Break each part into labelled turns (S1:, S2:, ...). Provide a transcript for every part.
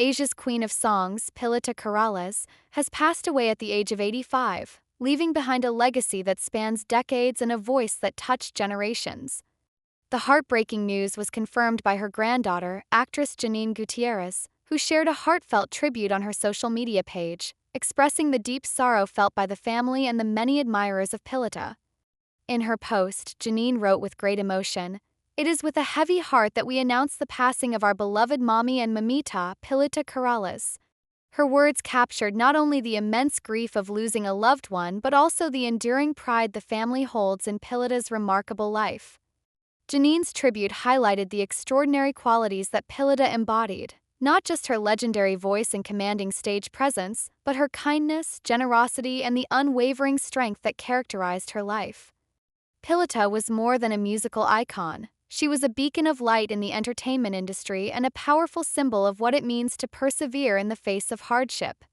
S1: Asia's queen of songs, Pilita Corrales, has passed away at the age of 85, leaving behind a legacy that spans decades and a voice that touched generations. The heartbreaking news was confirmed by her granddaughter, actress Janine Gutierrez, who shared a heartfelt tribute on her social media page, expressing the deep sorrow felt by the family and the many admirers of Pilita. In her post, Janine wrote with great emotion, "It is with a heavy heart that we announce the passing of our beloved mommy and mamita, Pilita Corrales." Her words captured not only the immense grief of losing a loved one but also the enduring pride the family holds in Pilita's remarkable life. Janine's tribute highlighted the extraordinary qualities that Pilita embodied, not just her legendary voice and commanding stage presence, but her kindness, generosity, and the unwavering strength that characterized her life. Pilita was more than a musical icon. She was a beacon of light in the entertainment industry and a powerful symbol of what it means to persevere in the face of hardship.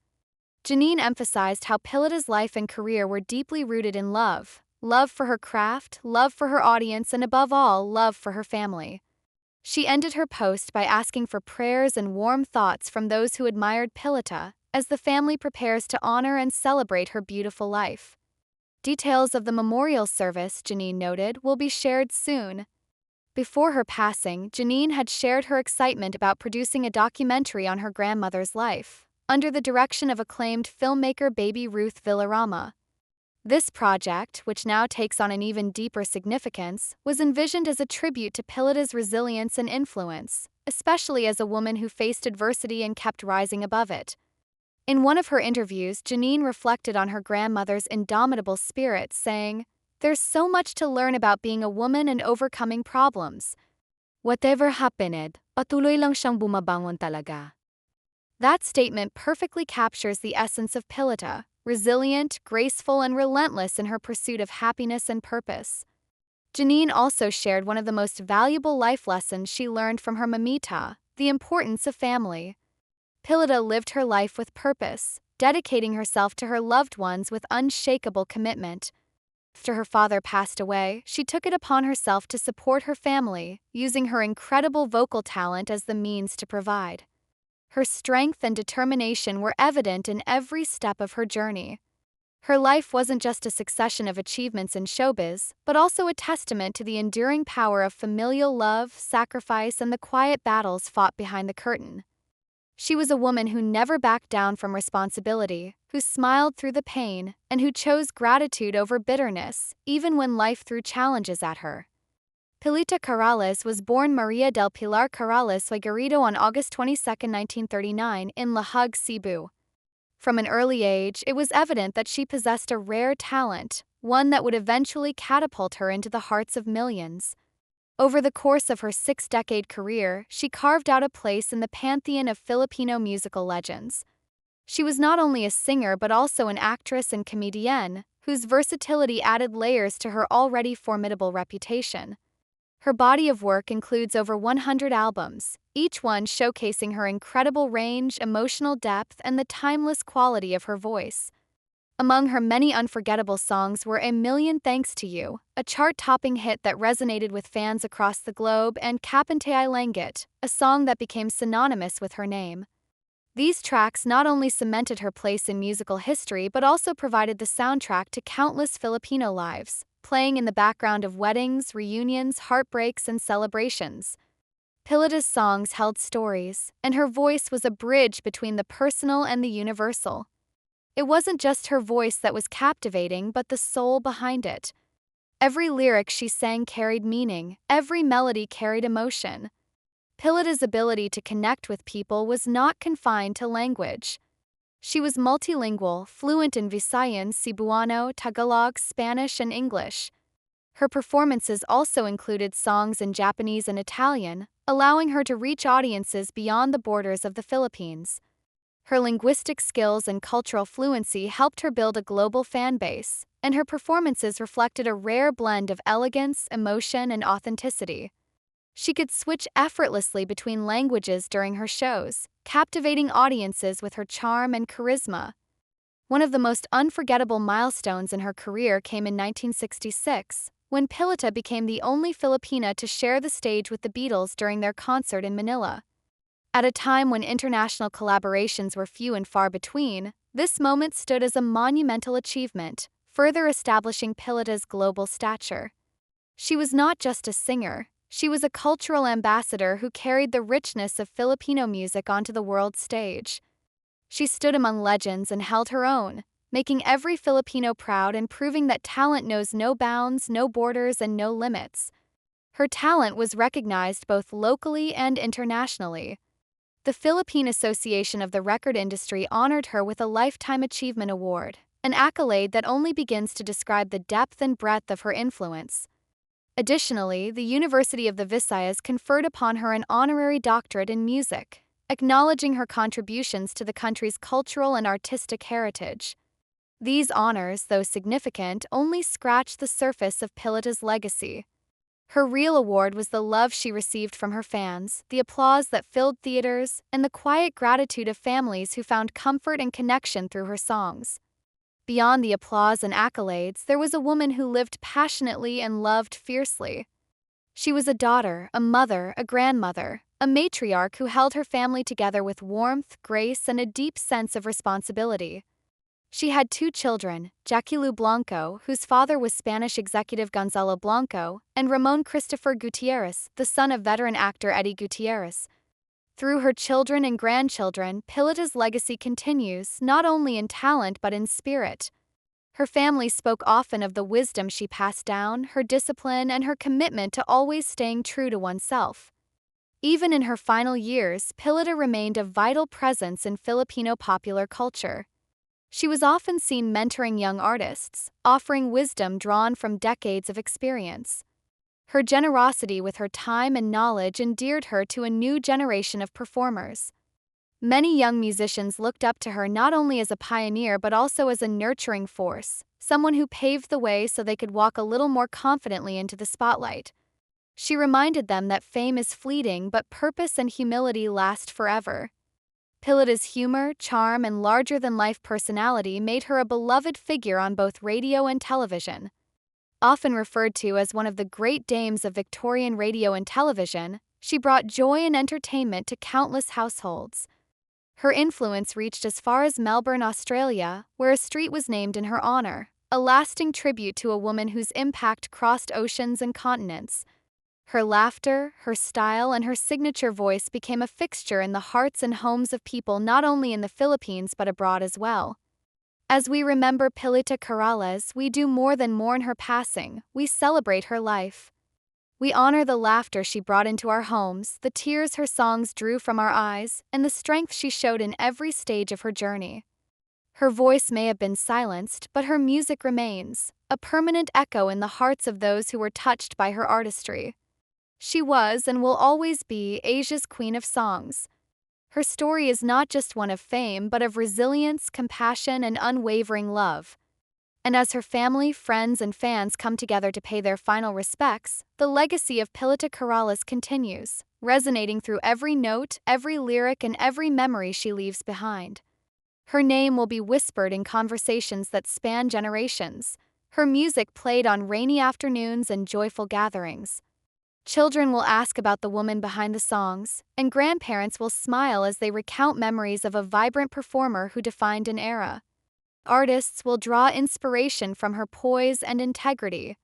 S1: Janine emphasized how Pilita's life and career were deeply rooted in love for her craft, love for her audience, and above all, love for her family. She ended her post by asking for prayers and warm thoughts from those who admired Pilita, as the family prepares to honor and celebrate her beautiful life. Details of the memorial service, Janine noted, will be shared soon. Before her passing, Janine had shared her excitement about producing a documentary on her grandmother's life, under the direction of acclaimed filmmaker Baby Ruth Villarama. This project, which now takes on an even deeper significance, was envisioned as a tribute to Pilita's resilience and influence, especially as a woman who faced adversity and kept rising above it. In one of her interviews, Janine reflected on her grandmother's indomitable spirit, saying, "There's so much to learn about being a woman and overcoming problems. Whatever happened, patuloy lang siyang bumabangon talaga." That statement perfectly captures the essence of Pilita, resilient, graceful, and relentless in her pursuit of happiness and purpose. Janine also shared one of the most valuable life lessons she learned from her mamita, the importance of family. Pilita lived her life with purpose, dedicating herself to her loved ones with unshakable commitment. After her father passed away, she took it upon herself to support her family, using her incredible vocal talent as the means to provide. Her strength and determination were evident in every step of her journey. Her life wasn't just a succession of achievements in showbiz, but also a testament to the enduring power of familial love, sacrifice, and the quiet battles fought behind the curtain. She was a woman who never backed down from responsibility, who smiled through the pain, and who chose gratitude over bitterness, even when life threw challenges at her. Pilita Corrales was born Maria del Pilar Corrales Figueredo on August 22, 1939, in Lahug, Cebu. From an early age, it was evident that she possessed a rare talent, one that would eventually catapult her into the hearts of millions. Over the course of her 6-decade career, she carved out a place in the pantheon of Filipino musical legends. She was not only a singer but also an actress and comedienne, whose versatility added layers to her already formidable reputation. Her body of work includes over 100 albums, each one showcasing her incredible range, emotional depth, and the timeless quality of her voice. Among her many unforgettable songs were A Million Thanks to You, a chart-topping hit that resonated with fans across the globe, and Kapante Ay Langit, a song that became synonymous with her name. These tracks not only cemented her place in musical history but also provided the soundtrack to countless Filipino lives, playing in the background of weddings, reunions, heartbreaks, and celebrations. Pilita's songs held stories, and her voice was a bridge between the personal and the universal. It wasn't just her voice that was captivating, but the soul behind it. Every lyric she sang carried meaning, every melody carried emotion. Pilita's ability to connect with people was not confined to language. She was multilingual, fluent in Visayan, Cebuano, Tagalog, Spanish, and English. Her performances also included songs in Japanese and Italian, allowing her to reach audiences beyond the borders of the Philippines. Her linguistic skills and cultural fluency helped her build a global fan base, and her performances reflected a rare blend of elegance, emotion, and authenticity. She could switch effortlessly between languages during her shows, captivating audiences with her charm and charisma. One of the most unforgettable milestones in her career came in 1966, when Pilita became the only Filipina to share the stage with the Beatles during their concert in Manila. At a time when international collaborations were few and far between, this moment stood as a monumental achievement, further establishing Pilita's global stature. She was not just a singer, she was a cultural ambassador who carried the richness of Filipino music onto the world stage. She stood among legends and held her own, making every Filipino proud and proving that talent knows no bounds, no borders, and no limits. Her talent was recognized both locally and internationally. The Philippine Association of the Record Industry honored her with a Lifetime Achievement Award, an accolade that only begins to describe the depth and breadth of her influence. Additionally, the University of the Visayas conferred upon her an honorary doctorate in music, acknowledging her contributions to the country's cultural and artistic heritage. These honors, though significant, only scratch the surface of Pilita's legacy. Her real award was the love she received from her fans, the applause that filled theaters, and the quiet gratitude of families who found comfort and connection through her songs. Beyond the applause and accolades, there was a woman who lived passionately and loved fiercely. She was a daughter, a mother, a grandmother, a matriarch who held her family together with warmth, grace, and a deep sense of responsibility. She had 2 children, Jaquilu Blanco, whose father was Spanish executive Gonzalo Blanco, and Ramon Christopher Gutierrez, the son of veteran actor Eddie Gutierrez. Through her children and grandchildren, Pilita's legacy continues, not only in talent but in spirit. Her family spoke often of the wisdom she passed down, her discipline, and her commitment to always staying true to oneself. Even in her final years, Pilita remained a vital presence in Filipino popular culture. She was often seen mentoring young artists, offering wisdom drawn from decades of experience. Her generosity with her time and knowledge endeared her to a new generation of performers. Many young musicians looked up to her not only as a pioneer but also as a nurturing force, someone who paved the way so they could walk a little more confidently into the spotlight. She reminded them that fame is fleeting but purpose and humility last forever. Pilita's humor, charm, and larger-than-life personality made her a beloved figure on both radio and television. Often referred to as one of the great dames of Victorian radio and television, she brought joy and entertainment to countless households. Her influence reached as far as Melbourne, Australia, where a street was named in her honor, a lasting tribute to a woman whose impact crossed oceans and continents. Her laughter, her style, and her signature voice became a fixture in the hearts and homes of people not only in the Philippines but abroad as well. As we remember Pilita Corrales, we do more than mourn her passing, we celebrate her life. We honor the laughter she brought into our homes, the tears her songs drew from our eyes, and the strength she showed in every stage of her journey. Her voice may have been silenced, but her music remains, a permanent echo in the hearts of those who were touched by her artistry. She was and will always be Asia's queen of songs. Her story is not just one of fame but of resilience, compassion, and unwavering love. And as her family, friends, and fans come together to pay their final respects, the legacy of Pilita Corrales continues, resonating through every note, every lyric, and every memory she leaves behind. Her name will be whispered in conversations that span generations, her music played on rainy afternoons and joyful gatherings. Children will ask about the woman behind the songs, and grandparents will smile as they recount memories of a vibrant performer who defined an era. Artists will draw inspiration from her poise and integrity.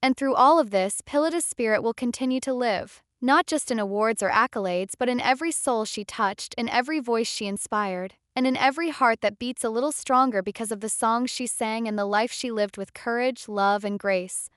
S1: And through all of this, Pilita's spirit will continue to live, not just in awards or accolades, but in every soul she touched, in every voice she inspired, and in every heart that beats a little stronger because of the songs she sang and the life she lived with courage, love, and grace.